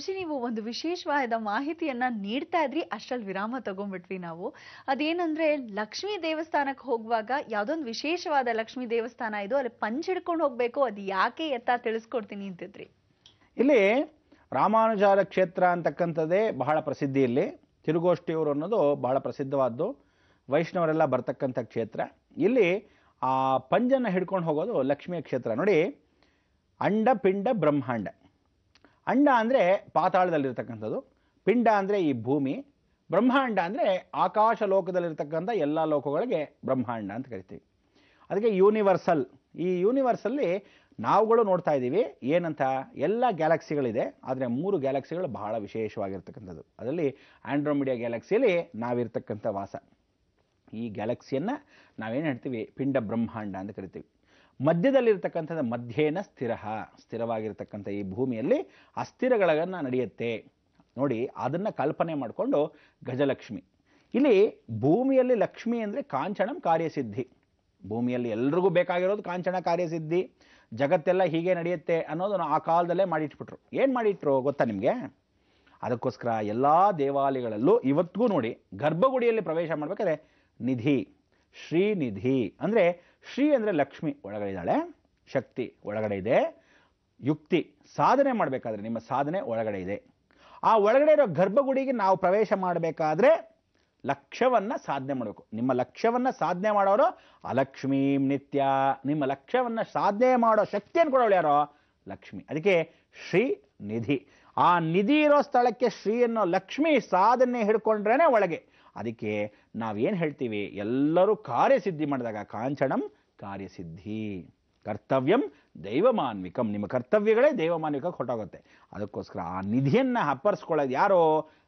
ಗುರುಜಿ, ನೀವು ಒಂದು ವಿಶೇಷವಾದ ಮಾಹಿತಿಯನ್ನ ನೀಡ್ತಾ ಇದ್ರಿ, ಅಷ್ಟ್ರಲ್ಲಿ ವಿರಾಮ ತಗೊಂಡ್ಬಿಟ್ವಿ ನಾವು. ಅದೇನಂದ್ರೆ ಲಕ್ಷ್ಮೀ ದೇವಸ್ಥಾನಕ್ಕೆ ಹೋಗುವಾಗ ಯಾವ್ದೊಂದು ವಿಶೇಷವಾದ ಲಕ್ಷ್ಮೀ ದೇವಸ್ಥಾನ ಇದು, ಅಲ್ಲಿ ಪಂಚ್ ಹಿಡ್ಕೊಂಡು ಹೋಗ್ಬೇಕು, ಅದು ಯಾಕೆ ಎತ್ತ ತಿಳಿಸ್ಕೊಡ್ತೀನಿ ಅಂತಿದ್ರಿ. ಇಲ್ಲಿ ರಾಮಾನುಜಾರ ಕ್ಷೇತ್ರ ಅಂತಕ್ಕಂಥದ್ದೇ ಬಹಳ ಪ್ರಸಿದ್ಧಿ. ಇಲ್ಲಿ ತಿರುಗೋಷ್ಠಿಯವರು ಅನ್ನೋದು ಬಹಳ ಪ್ರಸಿದ್ಧವಾದ್ದು, ವೈಷ್ಣವರೆಲ್ಲ ಬರ್ತಕ್ಕಂಥ ಕ್ಷೇತ್ರ. ಇಲ್ಲಿ ಆ ಪಂಜನ್ನು ಹಿಡ್ಕೊಂಡು ಹೋಗೋದು ಲಕ್ಷ್ಮಿಯ ಕ್ಷೇತ್ರ. ನೋಡಿ, ಅಂಡ ಪಿಂಡ ಬ್ರಹ್ಮಾಂಡ. ಅಂಡ ಅಂದರೆ ಪಾತಾಳದಲ್ಲಿರ್ತಕ್ಕಂಥದ್ದು, ಪಿಂಡ ಅಂದರೆ ಈ ಭೂಮಿ, ಬ್ರಹ್ಮಾಂಡ ಅಂದರೆ ಆಕಾಶ ಲೋಕದಲ್ಲಿರ್ತಕ್ಕಂಥ ಎಲ್ಲ ಲೋಕಗಳಿಗೆ ಬ್ರಹ್ಮಾಂಡ ಅಂತ ಕರಿತೀವಿ. ಅದಕ್ಕೆ ಯೂನಿವರ್ಸಲ್. ಈ ಯೂನಿವರ್ಸಲ್ಲಿ ನಾವುಗಳು ನೋಡ್ತಾ ಇದ್ದೀವಿ ಏನಂತ, ಎಲ್ಲ ಗ್ಯಾಲಕ್ಸಿಗಳಿದೆ, ಆದರೆ 3 ಗ್ಯಾಲಕ್ಸಿಗಳು ಬಹಳ ವಿಶೇಷವಾಗಿರ್ತಕ್ಕಂಥದ್ದು. ಅದರಲ್ಲಿ ಆಂಡ್ರೋಮಿಡಿಯಾ ಗ್ಯಾಲಕ್ಸಿಯಲ್ಲಿ ನಾವಿರ್ತಕ್ಕಂಥ ವಾಸ. ಈ ಗ್ಯಾಲಕ್ಸಿಯನ್ನು ನಾವೇನು ಹೇಳ್ತೀವಿ, ಪಿಂಡ ಬ್ರಹ್ಮಾಂಡ ಅಂತ ಕರಿತೀವಿ. ಮಧ್ಯದಲ್ಲಿರ್ತಕ್ಕಂಥದ್ದು ಮಧ್ಯೇನ ಸ್ಥಿರವಾಗಿರ್ತಕ್ಕಂಥ ಈ ಭೂಮಿಯಲ್ಲಿ ಅಸ್ಥಿರಗಳನ್ನು ನಡೆಯುತ್ತೆ. ನೋಡಿ, ಅದನ್ನು ಕಲ್ಪನೆ ಮಾಡಿಕೊಂಡು ಗಜಲಕ್ಷ್ಮಿ. ಇಲ್ಲಿ ಭೂಮಿಯಲ್ಲಿ ಲಕ್ಷ್ಮಿ ಅಂದರೆ ಕಾಂಚನಂ ಕಾರ್ಯಸಿದ್ಧಿ. ಭೂಮಿಯಲ್ಲಿ ಎಲ್ರಿಗೂ ಬೇಕಾಗಿರೋದು ಕಾಂಚನ ಕಾರ್ಯಸಿದ್ಧಿ. ಜಗತ್ತೆಲ್ಲ ಹೀಗೆ ನಡೆಯುತ್ತೆ ಅನ್ನೋದನ್ನು ಆ ಕಾಲದಲ್ಲೇ ಮಾಡಿಟ್ಬಿಟ್ರು. ಏನು ಮಾಡಿಟ್ರು ಗೊತ್ತಾ ನಿಮಗೆ? ಅದಕ್ಕೋಸ್ಕರ ಎಲ್ಲ ದೇವಾಲಯಗಳಲ್ಲೂ ಇವತ್ತಿಗೂ ನೋಡಿ, ಗರ್ಭಗುಡಿಯಲ್ಲಿ ಪ್ರವೇಶ ಮಾಡಬೇಕಾದ್ರೆ ನಿಧಿ, ಶ್ರೀನಿಧಿ ಅಂದರೆ, ಶ್ರೀ ಅಂದರೆ ಲಕ್ಷ್ಮಿ ಒಳಗಡೆ ಇದ್ದಾಳೆ, ಶಕ್ತಿ ಒಳಗಡೆ ಇದೆ, ಯುಕ್ತಿ ಸಾಧನೆ ಮಾಡಬೇಕಾದ್ರೆ ನಿಮ್ಮ ಸಾಧನೆ ಒಳಗಡೆ ಇದೆ. ಆ ಒಳಗಡೆ ಇರೋ ಗರ್ಭಗುಡಿಗೆ ನಾವು ಪ್ರವೇಶ ಮಾಡಬೇಕಾದ್ರೆ ಲಕ್ಷ್ಯವನ್ನು ಸಾಧನೆ ಮಾಡಬೇಕು. ನಿಮ್ಮ ಲಕ್ಷ್ಯವನ್ನು ಸಾಧನೆ ಮಾಡೋರು ಅಲಕ್ಷ್ಮೀಂ ನಿತ್ಯ. ನಿಮ್ಮ ಲಕ್ಷ್ಯವನ್ನು ಸಾಧನೆ ಮಾಡೋ ಶಕ್ತಿಯನ್ನು ಕೊಡೋಳು ಯಾರೋ? ಲಕ್ಷ್ಮಿ. ಅದಕ್ಕೆ ಶ್ರೀ ನಿಧಿ. ಆ ನಿಧಿ ಇರೋ ಸ್ಥಳಕ್ಕೆ ಶ್ರೀ ಅನ್ನೋ ಲಕ್ಷ್ಮಿ ಸಾಧನೆ ಹಿಡ್ಕೊಂಡ್ರೇನೆ ಒಳಗೆ. ಅದಕ್ಕೆ ನಾವೇನು ಹೇಳ್ತೀವಿ, ಎಲ್ಲರೂ ಕಾರ್ಯಸಿದ್ಧಿ ಮಾಡಿದಾಗ ಕಾಂಚನಂ ಕಾರ್ಯಸಿದ್ಧಿ, ಕರ್ತವ್ಯಂ ದೈವಮಾನ್ವಿಕಂ. ನಿಮ್ಮ ಕರ್ತವ್ಯಗಳೇ ದೈವಮಾನ್ವಿಕಕ್ಕೆ ಹೊರಟೋಗುತ್ತೆ. ಅದಕ್ಕೋಸ್ಕರ ಆ ನಿಧಿಯನ್ನು ಅಪ್ಪರಿಸ್ಕೊಳ್ಳೋದು ಯಾರೋ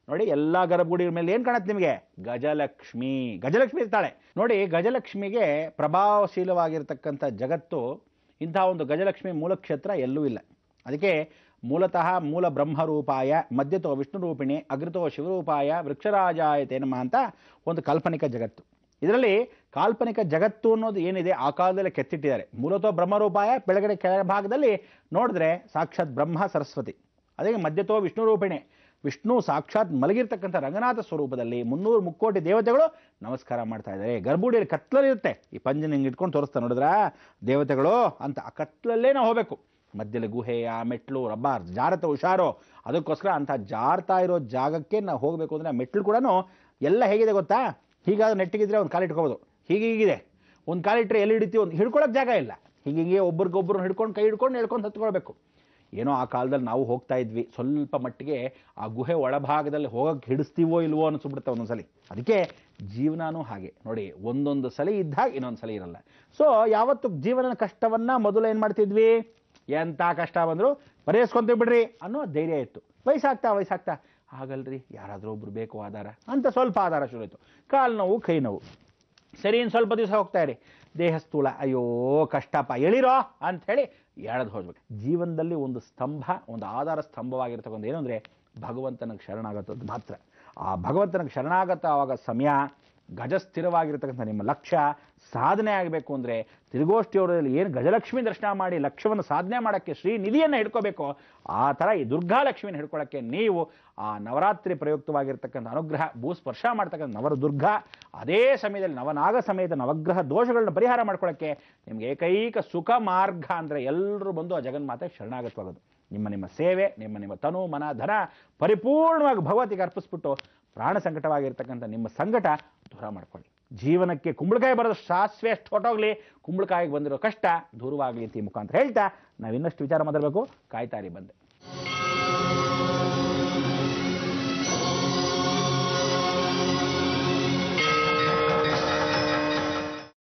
ನೋಡಿ, ಎಲ್ಲ ಗರ್ಭಗುಡಿ ಮೇಲೆ ಏನು ಕಾಣುತ್ತೆ ನಿಮಗೆ? ಗಜಲಕ್ಷ್ಮಿ. ಗಜಲಕ್ಷ್ಮಿ ಇರ್ತಾಳೆ ನೋಡಿ. ಗಜಲಕ್ಷ್ಮಿಗೆ ಪ್ರಭಾವಶೀಲವಾಗಿರ್ತಕ್ಕಂಥ ಜಗತ್ತು, ಇಂಥ ಒಂದು ಗಜಲಕ್ಷ್ಮಿ ಮೂಲಕ್ಷೇತ್ರ ಎಲ್ಲೂ ಇಲ್ಲ. ಅದಕ್ಕೆ ಮೂಲತಃ ಮೂಲ ಬ್ರಹ್ಮರೂಪಾಯ, ಮಧ್ಯತೋ ವಿಷ್ಣು ರೂಪಿಣಿ, ಅಗ್ರತೋ ಶಿವರೂಪಾಯ, ವೃಕ್ಷರಾಜಾಯತೆ ನಮಃ ಅಂತ ಒಂದು ಕಾಲ್ಪನಿಕ ಜಗತ್ತು. ಇದರಲ್ಲಿ ಕಾಲ್ಪನಿಕ ಜಗತ್ತು ಅನ್ನೋದು ಏನಿದೆ ಆ ಕಾಲದಲ್ಲಿ ಕೆತ್ತಿಟ್ಟಿದ್ದಾರೆ. ಮೂಲತಃ ಬ್ರಹ್ಮರೂಪಾಯ, ಬೆಳಗಡೆ ಕೆಳಭಾಗದಲ್ಲಿ ನೋಡಿದ್ರೆ ಸಾಕ್ಷಾತ್ ಬ್ರಹ್ಮ ಸರಸ್ವತಿ. ಅದಕ್ಕೆ ಮಧ್ಯತೋ ವಿಷ್ಣು ರೂಪಿಣಿ, ವಿಷ್ಣು ಸಾಕ್ಷಾತ್ ಮಲಗಿರ್ತಕ್ಕಂಥ ರಂಗನಾಥ ಸ್ವರೂಪದಲ್ಲಿ 300 ಮುಕ್ಕೋಟಿ ದೇವತೆಗಳು ನಮಸ್ಕಾರ ಮಾಡ್ತಾ ಇದ್ದಾರೆ. ಗರ್ಭಗುಡಿಯಲ್ಲಿ ಕತ್ಲಲ್ಲಿರುತ್ತೆ, ಈ ಪಂಜನ ಹಿಂಗೆ ಇಟ್ಕೊಂಡು ತೋರಿಸ್ತಾ ನೋಡಿದ್ರ ದೇವತೆಗಳು ಅಂತ. ಆ ಕತ್ಲಲ್ಲೇ ನಾವು ಹೋಗಬೇಕು. ಮಧ್ಯದಲ್ಲಿ ಗುಹೆಯ ಮೆಟ್ಲು ರಬ್ಬಾರ್ ಜಾರತ ಹುಷಾರೋ. ಅದಕ್ಕೋಸ್ಕರ ಅಂಥ ಜಾರ್ತಾ ಇರೋ ಜಾಗಕ್ಕೆ ನಾವು ಹೋಗಬೇಕು ಅಂದರೆ ಮೆಟ್ಲು ಕೂಡ ಎಲ್ಲ ಹೇಗಿದೆ ಗೊತ್ತಾ? ಹೀಗಾದ್ರೆ ನೆಟ್ಟಿಗಿದ್ರೆ ಒಂದು ಕಾಲಿಟ್ಕೋಬೋದು, ಹೀಗಿದೆ. ಒಂದು ಕಾಲಿಟ್ರೆ ಎಲ್ಲಿ ಹಿಡಿತೀವಿ, ಒಂದು ಹಿಡ್ಕೊಳ್ಳೋಕೆ ಜಾಗ ಇಲ್ಲ. ಹೀಗೆ ಒಬ್ರಿಗೊಬ್ಬರು ಹಿಡ್ಕೊಂಡು ಕೈ ಹಿಡ್ಕೊಂಡು ಹೇಳ್ಕೊಂಡು ಹತ್ಕೊಳ್ಬೇಕು. ಏನೋ ಆ ಕಾಲದಲ್ಲಿ ನಾವು ಹೋಗ್ತಾ ಇದ್ವಿ, ಸ್ವಲ್ಪ ಮಟ್ಟಿಗೆ ಆ ಗುಹೆ ಒಳಭಾಗದಲ್ಲಿ ಹೋಗಕ್ಕೆ ಹಿಡಿಸ್ತೀವೋ ಇಲ್ವೋ ಅನಿಸ್ಬಿಡುತ್ತೆ ಒಂದೊಂದ್ಸಲಿ. ಅದಕ್ಕೆ ಜೀವನನೂ ಹಾಗೆ ನೋಡಿ, ಒಂದೊಂದು ಸಲ ಇದ್ದಾಗ ಇನ್ನೊಂದು ಸಲ ಇರಲ್ಲ. ಸೊ ಯಾವತ್ತು ಜೀವನದ ಕಷ್ಟವನ್ನು ಮೊದಲು ಏನು ಮಾಡ್ತಿದ್ವಿ, ಎಂಥ ಕಷ್ಟ ಬಂದರೂ ಪರಿಹರಿಸ್ಕೊಂತೀವಿ ಬಿಡ್ರಿ ಅನ್ನೋ ಧೈರ್ಯ ಇತ್ತು. ವಯಸ್ಸಾಗ್ತಾ ಆಗಲ್ರಿ, ಯಾರಾದರೂ ಒಬ್ರು ಬೇಕು ಆಧಾರ ಅಂತ ಸ್ವಲ್ಪ ಆಧಾರ ಶುರು ಆಯಿತು. ಕಾಲು ನೋವು, ಕೈ ನೋವು, ಸರಿ ಇನ್ನು ಸ್ವಲ್ಪ ದಿವಸ ಹೋಗ್ತಾ ಇರಿ, ದೇಹ ಸ್ಥೂಲ, ಅಯ್ಯೋ ಕಷ್ಟಪ್ಪ ಎಳಿರೋ ಅಂಥೇಳಿ ಎಳೆದು ಹೋಗ್ಬೇಕು. ಜೀವನದಲ್ಲಿ ಒಂದು ಸ್ತಂಭ, ಒಂದು ಆಧಾರ ಸ್ತಂಭವಾಗಿರ್ತಕ್ಕಂಥ ಏನು ಅಂದರೆ ಭಗವಂತನಿಗೆ ಶರಣಾಗತ್ತದ್ದು ಮಾತ್ರ. ಆ ಭಗವಂತನಿಗೆ ಶರಣಾಗತ ಆವಾಗ ಸಮಯ ಗಜಸ್ಥಿರವಾಗಿರ್ತಕ್ಕಂಥ ನಿಮ್ಮ ಲಕ್ಷ್ಯ ಸಾಧನೆ ಆಗಬೇಕು ಅಂದರೆ ತಿರುಗೋಷ್ಠಿಯವರಲ್ಲಿ ಏನು ಗಜಲಕ್ಷ್ಮಿ ದರ್ಶನ ಮಾಡಿ ಲಕ್ಷ್ಯವನ್ನು ಸಾಧನೆ ಮಾಡೋಕ್ಕೆ ಶ್ರೀ ನಿಧಿಯನ್ನು ಹಿಡ್ಕೋಬೇಕು, ಆ ಥರ ಈ ದುರ್ಗಾಲಕ್ಷ್ಮಿನ ಹಿಡ್ಕೊಳ್ಳೋಕ್ಕೆ ನೀವು ಆ ನವರಾತ್ರಿ ಪ್ರಯುಕ್ತವಾಗಿರ್ತಕ್ಕಂಥ ಅನುಗ್ರಹ ಭೂಸ್ಪರ್ಶ ಮಾಡ್ತಕ್ಕಂಥ ನವದುರ್ಗಾ, ಅದೇ ಸಮಯದಲ್ಲಿ ನವನಾಗ ಸಮೇತ ನವಗ್ರಹ ದೋಷಗಳನ್ನ ಪರಿಹಾರ ಮಾಡ್ಕೊಳ್ಳೋಕ್ಕೆ ನಿಮಗೆ ಏಕೈಕ ಸುಖ ಮಾರ್ಗ ಅಂದರೆ ಎಲ್ಲರೂ ಬಂದು ಆ ಜಗನ್ಮಾತೆ ಶರಣಾಗತವಾಗೋದು. ನಿಮ್ಮ ಸೇವೆ, ನಿಮ್ಮ ತನು ಮನ ಧನ ಪರಿಪೂರ್ಣವಾಗಿ ಭಗವತಿಗೆ ಅರ್ಪಿಸ್ಬಿಟ್ಟು ಪ್ರಾಣ ಸಂಕಟವಾಗಿರ್ತಕ್ಕಂಥ ನಿಮ್ಮ ಸಂಕಟ ದೂರ ಮಾಡ್ಕೊಳ್ಳಿ. ಜೀವನಕ್ಕೆ ಕುಂಬಳಕಾಯಿ ಬರೋದು ಸಾಸಿವೆ ಅಷ್ಟು ಹೊಟ್ಟೋಗ್ಲಿ, ಕುಂಬಳಕಾಯಿಗೆ ಬಂದಿರೋ ಕಷ್ಟ ದೂರವಾಗಲಿ ಅಂತ ಈ ಮುಖಾಂತರ ಹೇಳ್ತಾ ನಾವು ಇನ್ನಷ್ಟು ವಿಚಾರ ಮಾತಾಡಬೇಕು. ಕಾಯ್ತಾರಿ ಬಂದೆ.